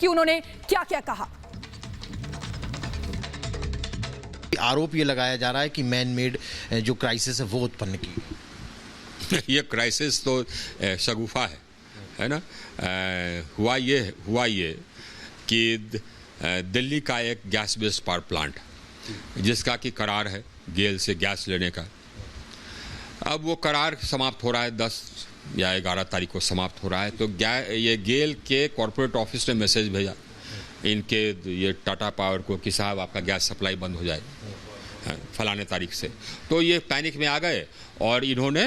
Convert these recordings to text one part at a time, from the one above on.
कि उन्होंने क्या क्या कहा। आरोप ये लगाया जा रहा है कि मैन मेड जो क्राइसिस है वो उत्पन्न की। ये क्राइसिस तो शगुफा है ना। हुआ ये कि दिल्ली का एक गैस बेस्ड पावर प्लांट जिसका कि करार है गेल से गैस लेने का, अब वो करार समाप्त हो रहा है 10 या 11 तारीख को समाप्त हो रहा है। तो ये गेल के कॉर्पोरेट ऑफिस ने मैसेज भेजा इनके ये टाटा पावर को कि साहब आपका गैस सप्लाई बंद हो जाए फलाने तारीख से। तो ये पैनिक में आ गए और इन्होंने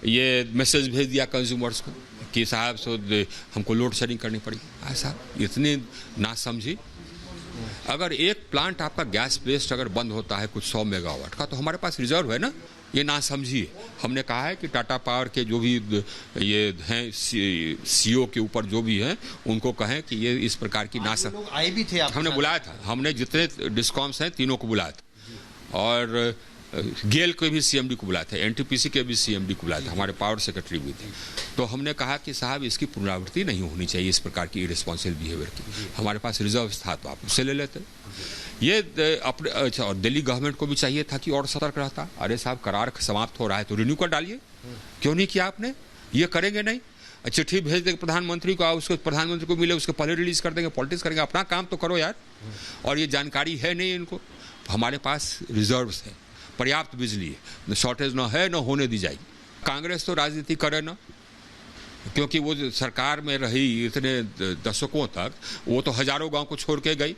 ये मैसेज भेज दिया कंज्यूमर्स को कि साहब हमको लोड शेडिंग करनी पड़ी। ऐसा इतनी ना समझी। अगर एक प्लांट आपका गैस बेस्ड अगर बंद होता है कुछ 100 मेगावाट का तो हमारे पास रिजर्व है ना। ये ना समझिए। हमने कहा है कि टाटा पावर के जो भी ये हैं सीईओ के ऊपर जो भी हैं उनको कहें कि ये इस प्रकार की ना लोग आए भी थे। हमने बुलाया था, हमने जितने डिस्कॉम्स हैं तीनों को बुलाया था और गेल को भी सीएमडी को बुलाया था, एनटीपीसी के भी सीएमडी को बुलाया था, हमारे पावर सेक्रेटरी भी थे। तो हमने कहा कि साहब इसकी पुनरावृत्ति नहीं होनी चाहिए इस प्रकार की इरेस्पॉन्सिबल बिहेवियर की। हमारे पास रिजर्व था तो आप उससे ले लेते। ये अपने अच्छा, और दिल्ली गवर्नमेंट को भी चाहिए था कि और सतर्क रहता। अरे साहब करार समाप्त हो रहा है तो रिन्यू कर डालिए। क्यों नहीं किया आपने? ये करेंगे नहीं, चिट्ठी भेज देंगे प्रधानमंत्री को, उसको प्रधानमंत्री को मिले उसके पहले रिलीज कर देंगे, पॉलिटिक्स करेंगे। अपना काम तो करो यार। और ये जानकारी है नहीं इनको। हमारे पास रिजर्व्स है, पर्याप्त बिजली है, शॉर्टेज ना है ना होने दी जाएगी। कांग्रेस तो राजनीति करे ना, क्योंकि वो सरकार में रही इतने दशकों तक, वो तो हजारों गांव को छोड़ के गई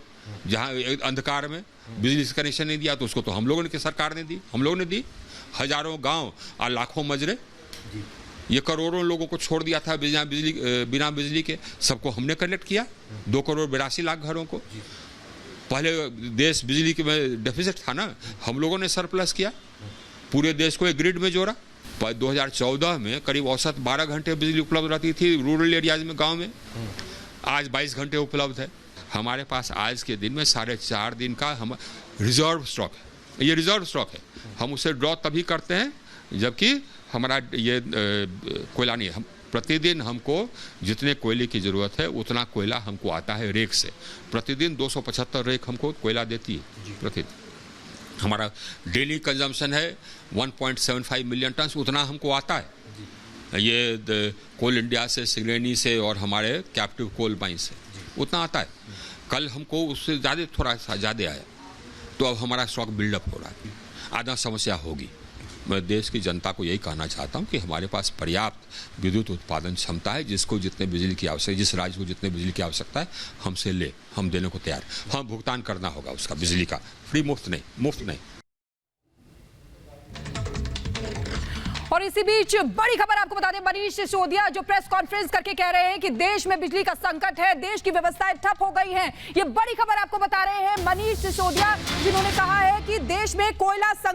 जहां अंधकार में बिजली से कनेक्शन नहीं दिया तो उसको तो हम लोगों ने सरकार ने दी, हम लोगों ने दी। हजारों गांव और लाखों मजरे, ये करोड़ों लोगों को छोड़ दिया था बिना बिजली के। सबको हमने कनेक्ट किया, 2 करोड़ 82 लाख घरों को। पहले देश बिजली के में डेफिसिट था ना, हम लोगों ने सरप्लस किया, पूरे देश को एक ग्रिड में जोड़ा। 2014 में करीब औसत 12 घंटे बिजली उपलब्ध रहती थी रूरल एरियाज में, गांव में। आज 22 घंटे उपलब्ध है। हमारे पास आज के दिन में 4.5 दिन का हम रिजर्व स्टॉक है। ये रिजर्व स्टॉक है, हम उसे ड्रॉ तभी करते हैं जबकि हमारा ये कोयला नहीं है। हम प्रतिदिन हमको जितने कोयले की ज़रूरत है उतना कोयला हमको आता है रेक से। प्रतिदिन 275 रेक हमको कोयला देती है प्रतिदिन। हमारा डेली कंजम्पशन है 1.75 मिलियन टन, उतना हमको आता है। ये कोल इंडिया से, सिंगरेनी से और हमारे कैप्टिव कोल माइन से उतना आता है। कल हमको उससे ज़्यादा, थोड़ा सा ज़्यादा आया, तो अब हमारा स्टॉक बिल्डअप हो रहा है। आधा समस्या होगी। मैं देश की जनता को यही कहना चाहता हूं कि हमारे पास पर्याप्त विद्युत उत्पादन क्षमता है। जिसको जितने बिजली की आवश्यकता, जिस राज्य को जितने बिजली की आवश्यकता है हमसे ले, हम देने को तैयार। हाँ, भुगतान करना होगा उसका, बिजली का, फ्री मुफ्त नहीं। और इसी बीच बड़ी खबर आपको बता दें, मनीष सिसोदिया जो प्रेस कॉन्फ्रेंस करके कह रहे हैं कि देश में बिजली का संकट है, देश की व्यवस्थाएं ठप हो गई हैं। ये बड़ी खबर आपको बता रहे हैं मनीष सिसोदिया, जिन्होंने कहा है कि देश में कोयला संकट